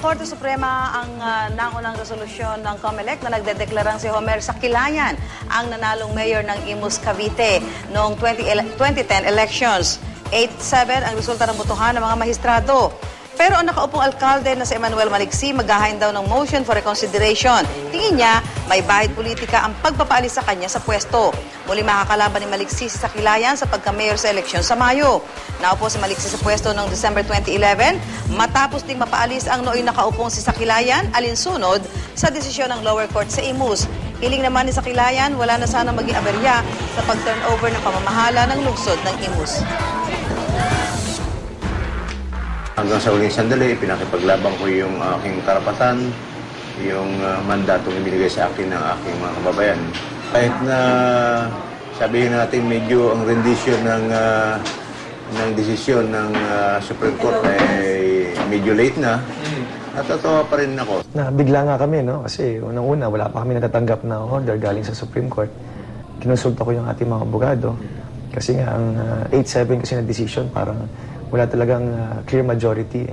Korte Suprema ang naunang resolusyon ng COMELEC na nagdedeklarang si Homer Sakilayan ang nanalong mayor ng Imus, Cavite noong 2010 elections. 8-7 ang resulta ng botohan ng mga mahistrado. Pero ang nakaupong alkalde na si Emmanuel Maliksi maghahain daw ng motion for reconsideration. Tingin niya, may bahid politika ang pagpapaalis sa kanya sa pwesto. Muli makakalaban ni Maliksi si Sakilayan sa pagka-mayor sa eleksyon sa Mayo. Naupo si Maliksi sa pwesto noong December 2011, matapos ding mapaalis ang nooy nakaupong si Sakilayan alinsunod sa desisyon ng lower court sa Imus. Hiling naman ni Sakilayan, wala na sana maging aberya sa pag-turnover ng pamamahala ng lungsod ng Imus. Hanggang sa huling sandali, pinakipaglaban ko yung aking karapatan, yung mandatong ibinigay sa akin ng aking mga kababayan. Kahit na sabihin natin medyo ang rendition ng desisyon ng Supreme Court ay medyo late na, natatawa pa rin ako. Nabigla nga kami, no? Kasi unang-una, wala pa kami natatanggap na order galing sa Supreme Court. Kinonsulta ko yung ating mga abogado. Kasi nga, ang 8-7 kasi na decision, parang wala talagang clear majority.